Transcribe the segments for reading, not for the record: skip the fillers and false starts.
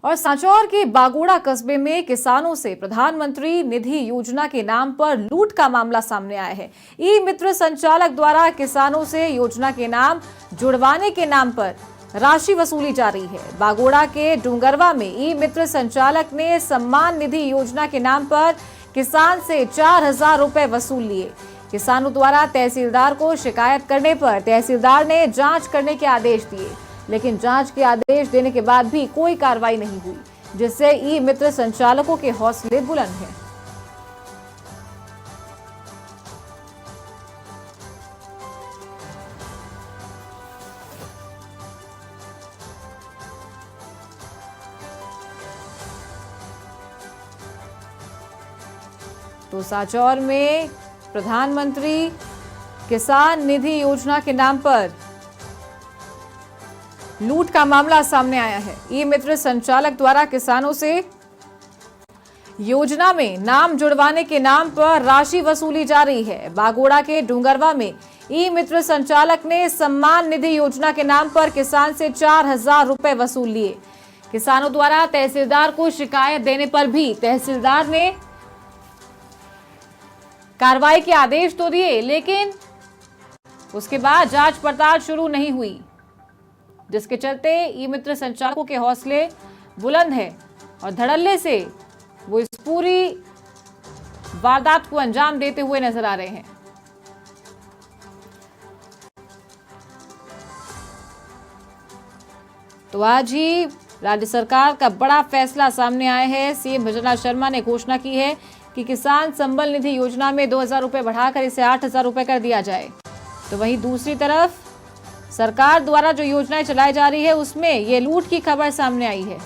और सांचौर के बागोड़ा कस्बे में किसानों से प्रधानमंत्री निधि योजना के नाम पर लूट का मामला सामने आया है। ई मित्र संचालक द्वारा किसानों से योजना के नाम जुड़वाने के नाम पर राशि वसूली जा रही है। बागोड़ा के डूंगरवा में ई मित्र संचालक ने सम्मान निधि योजना के नाम पर किसान से 4,000 रुपए वसूल लिए। किसानों द्वारा तहसीलदार को शिकायत करने पर तहसीलदार ने जांच करने के आदेश दिए, लेकिन जांच के आदेश देने के बाद भी कोई कार्रवाई नहीं हुई, जिससे ई मित्र संचालकों के हौसले बुलंद हैं। तो सांचौर में प्रधानमंत्री किसान निधि योजना के नाम पर लूट का मामला सामने आया है। ई मित्र संचालक द्वारा किसानों से योजना में नाम जुड़वाने के नाम पर राशि वसूली जा रही है। बागोड़ा के डूंगरवा में ई मित्र संचालक ने सम्मान निधि योजना के नाम पर किसान से 4,000 रुपए वसूल लिए। किसानों द्वारा तहसीलदार को शिकायत देने पर भी तहसीलदार ने कार्रवाई के आदेश तो दिए, लेकिन उसके बाद जांच पड़ताल शुरू नहीं हुई, जिसके चलते ई मित्र संचालकों के हौसले बुलंद हैं और धड़ल्ले से वो इस पूरी वारदात को अंजाम देते हुए नजर आ रहे हैं। तो आज ही राज्य सरकार का बड़ा फैसला सामने आया है। सीएम भजनलाल शर्मा ने घोषणा की है कि किसान संबल निधि योजना में 2,000 रुपए बढ़ाकर इसे 8,000 रुपए कर दिया जाए। तो वहीं दूसरी तरफ सरकार द्वारा जो योजनाएं चलाई जा रही है उसमें ये लूट की खबर सामने आई है।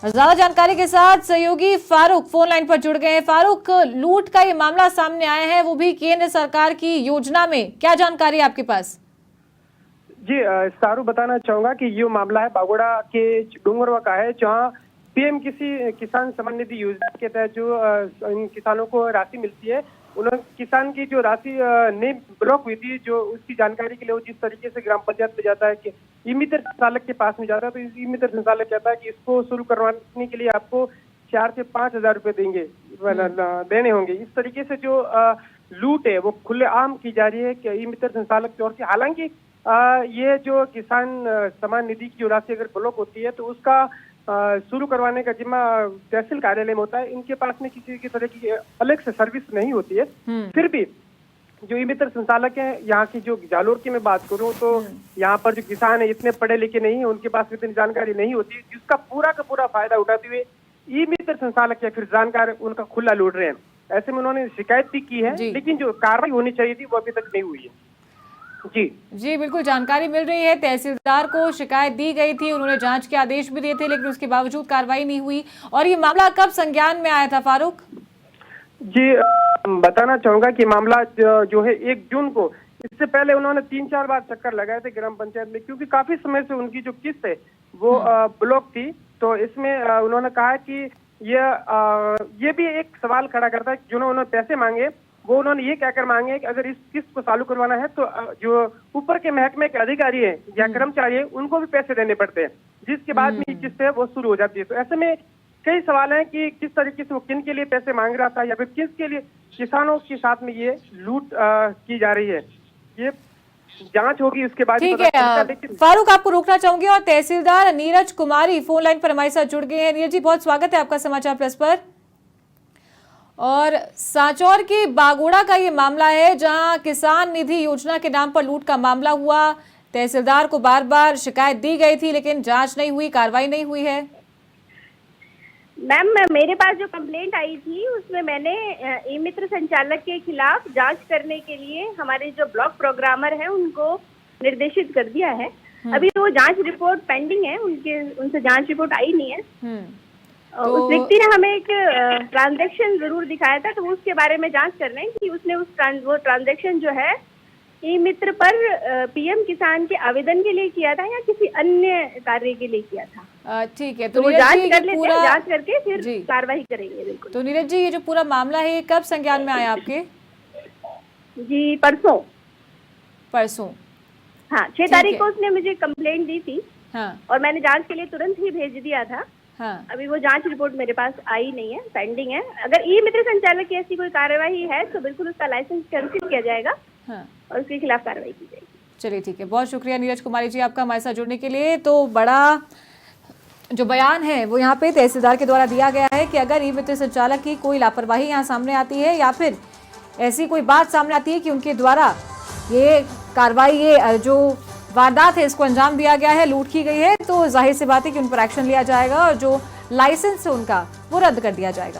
ज्यादा जानकारी के साथ सहयोगी फारूक फोन लाइन पर जुड़ गए हैं। फारूक, लूट का ये मामला सामने आया है, वो भी केंद्र सरकार की योजना में, क्या जानकारी है आपके पास? जी सारू, बताना चाहूंगा कि ये मामला है बागोड़ा के डूंगरवा का है, जहां पीएम किसान सम्मान निधि योजना के तहत जो इन किसानों को राशि मिलती है, उन्होंने किसान की जो राशि नहीं ब्लॉक हुई थी, जो उसकी जानकारी के लिए वो जिस तरीके से ग्राम पंचायत में जाता है कि ई मित्र संचालक के पास में जाता है, तो ई मित्र संचालक कहता है कि इसको शुरू करवाने के लिए आपको 4 से 5,000 रुपए देने होंगे। इस तरीके से जो लूट है वो खुलेआम की जा रही है कि ई मित्र संचालक की ओर से। हालांकि ये जो किसान सम्मान निधि की जो राशि अगर ब्लॉक होती है तो उसका शुरू करवाने का जिम्मा तहसील कार्यालय में होता है। इनके पास में किसी की तरह की अलग से सर्विस नहीं होती है। फिर भी जो ई मित्र संचालक हैं, यहाँ की जो जालोर की मैं बात करूँ तो यहाँ पर जो किसान है इतने पढ़े लिखे नहीं है, उनके पास इतनी जानकारी नहीं होती, जिसका पूरा का पूरा फायदा उठाते हुए ई मित्र संचालक या फिर जानकार उनका खुला लूट रहे हैं। ऐसे में उन्होंने शिकायत भी की है, लेकिन जो कार्रवाई होनी चाहिए थी वो अभी तक नहीं हुई है। जी बिल्कुल, जानकारी मिल रही है। तहसीलदार को शिकायत दी गई थी, उन्होंने जांच के आदेश भी दिए थे, लेकिन उसके बावजूद कार्रवाई नहीं हुई। और ये मामला कब संज्ञान में आया था फारूक? जी बताना चाहूंगा कि मामला जो है 1 जून को, इससे पहले उन्होंने 3-4 बार चक्कर लगाए थे ग्राम पंचायत में, क्योंकि काफी समय से उनकी जो किस्त है वो ब्लॉक थी। तो इसमें उन्होंने कहा कि ये भी एक सवाल खड़ा करता है कि जिन्होंने पैसे मांगे वो उन्होंने ये कहकर मांगे कि अगर इस किस्त को चालू करवाना है तो जो ऊपर के महकमे के अधिकारी है या कर्मचारी है उनको भी पैसे देने पड़ते हैं, जिसके बाद में ये किस्त है वो शुरू हो जाती है। तो ऐसे में कई सवाल हैं कि किस तरीके से वो किन के लिए पैसे मांग रहा था या फिर किसके लिए किसानों के साथ में ये लूट की जा रही है। ये जांच होगी, उसके बाद। ठीक है फारूक, आपको रोकना चाहूंगी। और तहसीलदार नीरज कुमारी फोन लाइन पर हमारे साथ जुड़ गए हैं। नीरज जी, बहुत स्वागत है आपका समाचार प्लस पर। और सांचौर के बागोड़ा का ये मामला है, जहां किसान निधि योजना के नाम पर लूट का मामला हुआ। तहसीलदार को बार बार शिकायत दी गई थी, लेकिन जांच नहीं हुई, कार्रवाई नहीं हुई है। मैम, मेरे पास जो कंप्लेंट आई थी उसमें मैंने ई मित्र संचालक के खिलाफ जांच करने के लिए हमारे जो ब्लॉक प्रोग्रामर हैं उनको निर्देशित कर दिया है। अभी वो जांच रिपोर्ट पेंडिंग है, उनसे जांच रिपोर्ट आई नहीं है। तो उस व्यक्ति ने हमें एक ट्रांजैक्शन जरूर दिखाया था, तो उसके बारे में जांच कर रहे हैं कि उसने वो ट्रांजैक्शन जो है ई मित्र पर पीएम किसान के आवेदन के लिए किया था या किसी अन्य कार्य के लिए किया था। ठीक है, तो जांच कर लेते हैं, जांच करके फिर कार्रवाई करेंगे। बिल्कुल। तो नीरज जी, ये जो पूरा मामला है ये कब संज्ञान में आया आपके? जी परसों। परसों? हाँ, 6 तारीख को उसने मुझे कंप्लेंट दी थी। हाँ और मैंने जांच के लिए तुरंत ही भेज दिया था। हाँ अभी वो जांच रिपोर्ट मेरे पास आई नहीं है, पेंडिंग है। अगर ई मित्र संचालक की ऐसी कोई कार्यवाही है तो बिल्कुल उसका लाइसेंस कैंसिल किया जाएगा हाँ। और उसके खिलाफ कार्रवाई की जाएगी। चलिए ठीक है, बहुत शुक्रिया नीरज कुमारी जी आपका हमारे साथ जुड़ने के लिए। तो बड़ा जो बयान है वो यहाँ पे तहसीलदार के द्वारा दिया गया है कि अगर ई मित्र संचालक की कोई लापरवाही यहाँ सामने आती है या फिर ऐसी कोई बात सामने आती है कि उनके द्वारा ये कार्रवाई, ये जो वारदात है इसको अंजाम दिया गया है, लूट की गई है, तो जाहिर सी बात है कि उन पर एक्शन लिया जाएगा और जो लाइसेंस है उनका वो रद्द कर दिया जाएगा।